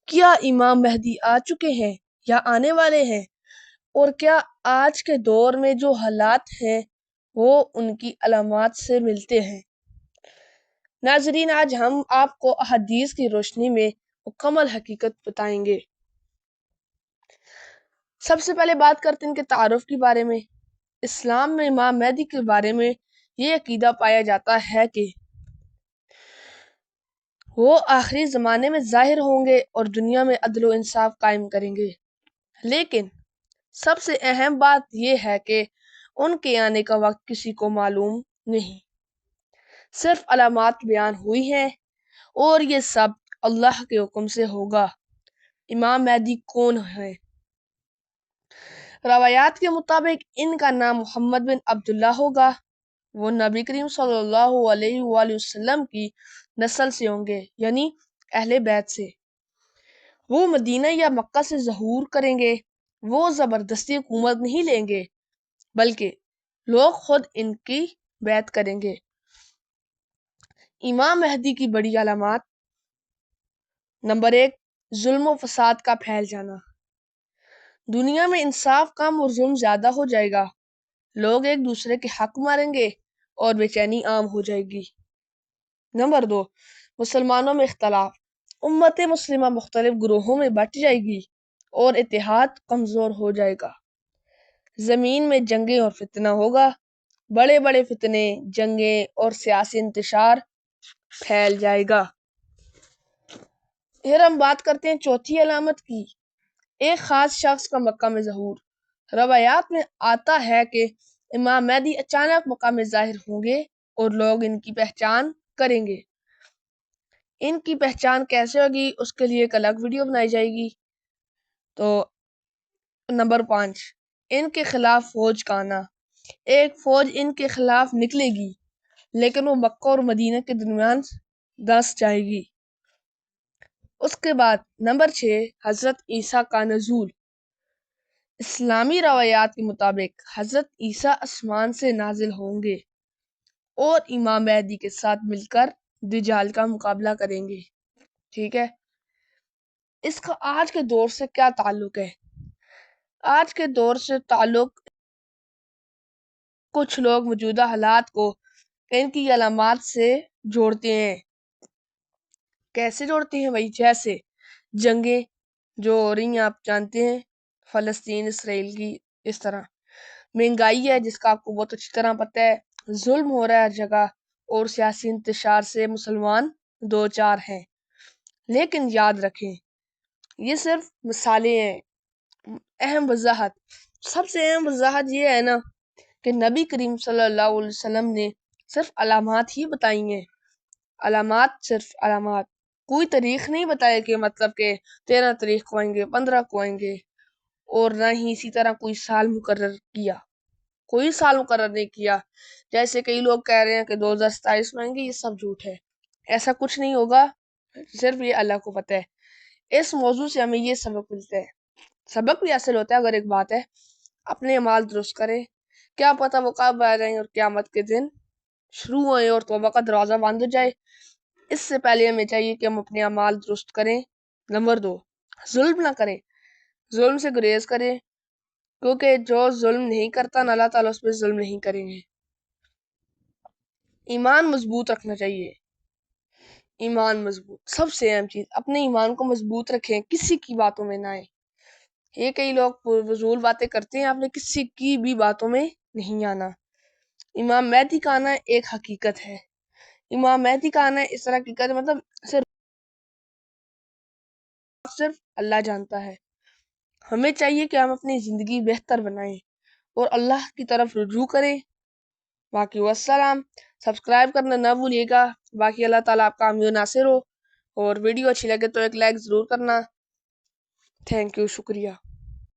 کیا امام مہدی آ چکے ہیں یا آنے والے ہیں؟ اور کیا آج کے دور میں جو حالات ہیں وہ ان کی علامات سے ملتے ہیں؟ ناظرین، آج ہم آپ کو احادیث کی روشنی میں مکمل حقیقت بتائیں گے۔ سب سے پہلے بات کرتے ہیں ان کے تعارف کے بارے میں۔ اسلام میں امام مہدی کے بارے میں یہ عقیدہ پایا جاتا ہے کہ وہ آخری زمانے میں ظاہر ہوں گے اور دنیا میں عدل و انصاف قائم کریں گے، لیکن سب سے اہم بات یہ ہے کہ ان کے آنے کا وقت کسی کو معلوم نہیں، صرف علامات بیان ہوئی ہیں اور یہ سب اللہ کے حکم سے ہوگا۔ امام مہدی کون ہے؟ روایات کے مطابق ان کا نام محمد بن عبداللہ ہوگا۔ وہ نبی کریم صلی اللہ علیہ وآلہ وسلم کی نسل سے ہوں گے، یعنی اہل بیت سے۔ وہ مدینہ یا مکہ سے ظہور کریں گے۔ وہ زبردستی حکومت نہیں لیں گے، بلکہ لوگ خود ان کی بیعت کریں گے۔ امام مہدی کی بڑی علامات: نمبر 1، ظلم و فساد کا پھیل جانا۔ دنیا میں انصاف کم اور ظلم زیادہ ہو جائے گا، لوگ ایک دوسرے کے حق ماریں گے اور بے چینی عام ہو جائے گی۔ نمبر 2، مسلمانوں میں اختلاف۔ امت مسلمہ مختلف گروہوں میں بٹ جائے گی اور اتحاد کمزور ہو جائے گا۔ زمین میں جنگیں اور فتنہ ہوگا، بڑے بڑے فتنے، جنگیں اور سیاسی انتشار پھیل جائے گا۔ پھر ہم بات کرتے ہیں چوتھی علامت کی، ایک خاص شخص کا مکہ میں ظہور۔ روایات میں آتا ہے کہ امام مہدی اچانک مکہ میں ظاہر ہوں گے اور لوگ ان کی پہچان کریں گے۔ ان کی پہچان کیسے ہوگی اس کے لیے ایک الگ ویڈیو بنائی جائے گی۔ تو نمبر 5، ان کے خلاف فوج کا آنا۔ ایک فوج ان کے خلاف نکلے گی، لیکن وہ مکہ اور مدینہ کے درمیان دس جائے گی۔ اس کے بعد نمبر 6، حضرت عیسیٰ کا نزول۔ اسلامی روایات کے مطابق حضرت عیسیٰ آسمان سے نازل ہوں گے اور امام مہدی کے ساتھ مل کر دجال کا مقابلہ کریں گے۔ ٹھیک ہے، اس کا آج کے دور سے کیا تعلق ہے؟ آج کے دور سے تعلق، کچھ لوگ موجودہ حالات کو ان کی علامات سے جوڑتے ہیں۔ کیسے جوڑتے ہیں بھائی؟ جیسے جنگیں جو ہو رہی ہیں، آپ جانتے ہیں، فلسطین اسرائیل کی، اس طرح مہنگائی ہے جس کا آپ کو بہت اچھی طرح پتہ ہے، ظلم ہو رہا ہے ہر جگہ، اور سیاسی انتشار سے مسلمان دو چار ہیں۔ لیکن یاد رکھیں یہ صرف مثالیں ہیں۔ اہم وضاحت، سب سے اہم وضاحت یہ ہے نا کہ نبی کریم صلی اللہ علیہ وسلم نے صرف علامات ہی بتائی ہیں۔ علامات، صرف علامات، کوئی تاریخ نہیں بتایا کہ مطلب کہ 13 تاریخ کو آئیں گے، 15 کو آئیں گے، اور نہ ہی اسی طرح کوئی سال مقرر کیا، کوئی سال مقرر نہیں کیا۔ جیسے کئی لوگ کہہ رہے ہیں کہ 2027 میں آئیں گے، یہ سب جھوٹ ہے، ایسا کچھ نہیں ہوگا، صرف یہ اللہ کو پتہ ہے۔ اس موضوع سے ہمیں یہ سبق ملتا ہے، سبق بھی حاصل ہوتا ہے۔ اگر ایک بات ہے، اپنے اعمال درست کریں، کیا پتہ وہ کب آ جائیں اور قیامت کے دن شروع ہوئے اور توبہ کا دروازہ بند ہو جائے۔ اس سے پہلے ہمیں چاہیے کہ ہم اپنے اعمال درست کریں۔ نمبر 2، ظلم نہ کریں، ظلم سے گریز کریں، کیونکہ جو ظلم نہیں کرتا نا، اللہ تعالیٰ اس پہ ظلم نہیں کریں گے۔ ایمان مضبوط رکھنا چاہیے، ایمان مضبوط، سب سے اہم چیز، اپنے ایمان کو مضبوط رکھیں، کسی کی باتوں میں نہ آئیں۔ یہ کئی لوگ فضول باتیں کرتے ہیں، آپ نے کسی کی بھی باتوں میں نہیں آنا۔ امام مہدی کا آنا ایک حقیقت ہے، امام مہدی کا آنا اس طرح حقیقت ہے، مطلب صرف اللہ جانتا ہے۔ ہمیں چاہیے کہ ہم اپنی زندگی بہتر بنائیں اور اللہ کی طرف رجوع کریں۔ باقی والسلام، سبسکرائب کرنا نہ بھولیے گا۔ باقی اللہ تعالیٰ آپ کا حامی و ناصر ہو، اور ویڈیو اچھی لگے تو ایک لائک ضرور کرنا۔ تھینک یو، شکریہ۔